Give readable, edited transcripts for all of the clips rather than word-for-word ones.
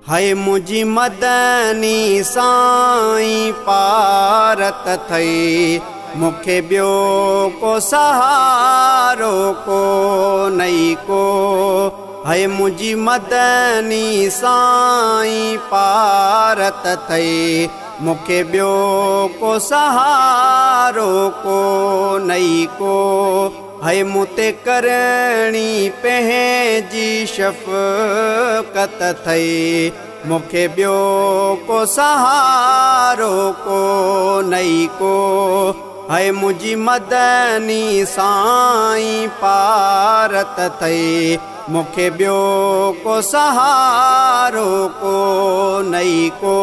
है मुझी मदनी साईं पारत थई, मुखे ब्यो को सहारो को नहीं को। है मुझी मदनी साईं पारत थई, मुखे ब्यो को सहारो को नहीं को। है मुते करणी पंहिंजी शफ़क़त थई, मुखे ब्यो को सहारो को नहीं को। है मुझी मदनी साईं पारत थई, मुखे ब्यो को सहारो को नहीं को।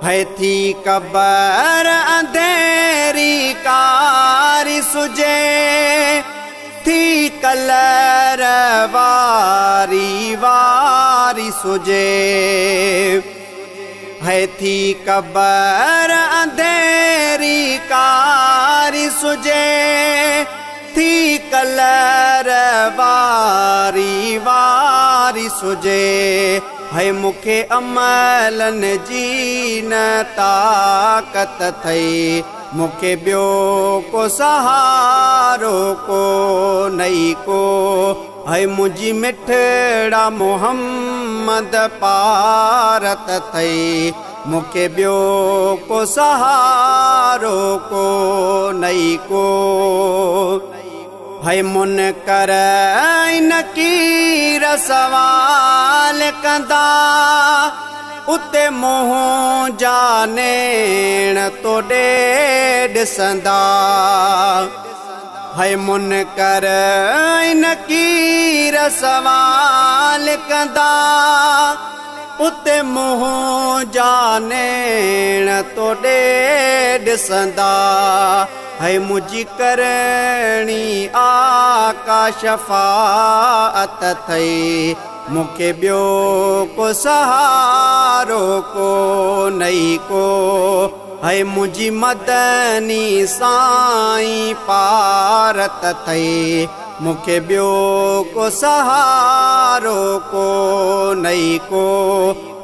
है थी कबर अंधेरी कारी सुजे, थी कलर वारी वारी सुजे। है थी कबर अंधेरी कारी सुजे, थी कलर वारी वारी सुजे। है मुखे अमलन जी न ताकत थई, मुखे ब्यो को सहारो को नहीं को। है मुझी मिठड़ा मोहम्मद पारत थई, मुखे ब्यो को सहारो को नहीं को। है मुनकर नकीर सवाल कंदा, उते मुँह जानेण तो ॾिसंदा। है मुनकर नकीर सवाल कंदा, उते मुँह जानेण तो ॾिसंदा। है मुझी करणी आका शफ़ाअत थई, मुखे ब्यो को सहारो को नहीं को। है मुझी मदनी साईं पारत थई, मुखे ब्यो को सहारो को नहीं को।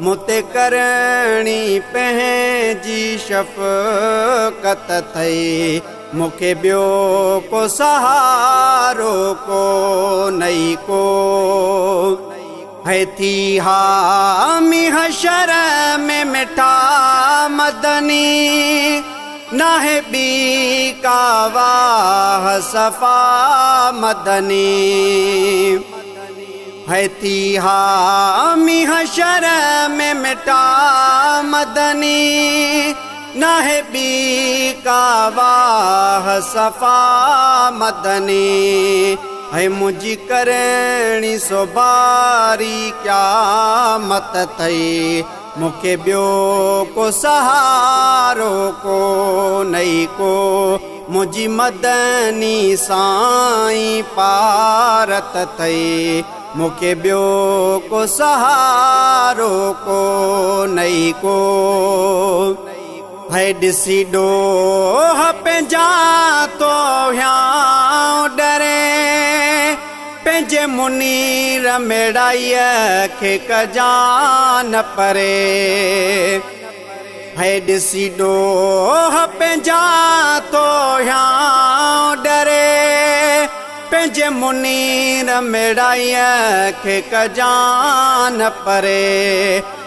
मुते करणी पंहिंजी शफ़क़त थई, मुखे ब्यो को सहारो को नहीं को। है थी हामी हशर में मिठा मदनी, नाहे बी का वाह सफा मदनी। है थी हामी हशर में मिठा मदनी, नाहे बी का वाह सफा मदनी। है मुझी करणी सोबारी क़यामत थई, मुखे ब्यो को सहारो को नहीं को। मुझी मदनी साईं पारत थई, मुखे ब्यो को सहारो को नहीं को। है ॾिसी ॾोह पंहिंजा तो ह्यां डरे, पंहिंजे मुनीर मेड़ाईअ खे कजान परे। है ॾिसी ॾोह पंहिंजा तो ह्यां डरे, पंहिंजे मुनीर मेड़ाईअ खे कजान परे।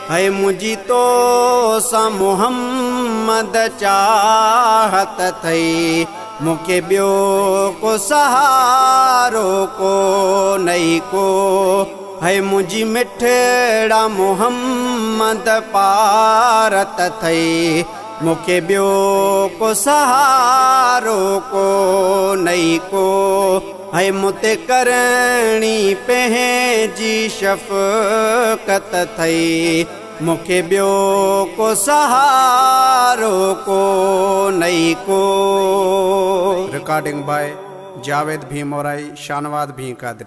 है मुझी तो सा मोहम्मद चाहत थई, मुखे ब्यो को सहारो को नहीं को। है मुझी मिठड़ा मोहम्मद पारत थई, मुखे ब्यो को सहारो को नहीं को। है मुते करणी पंहिंजी शफ़क़त थई, मुखे ब्यो को सहारो को नहीं को। रिकॉर्डिंग बाय जावेद भीम और शानवाद भी कादरी।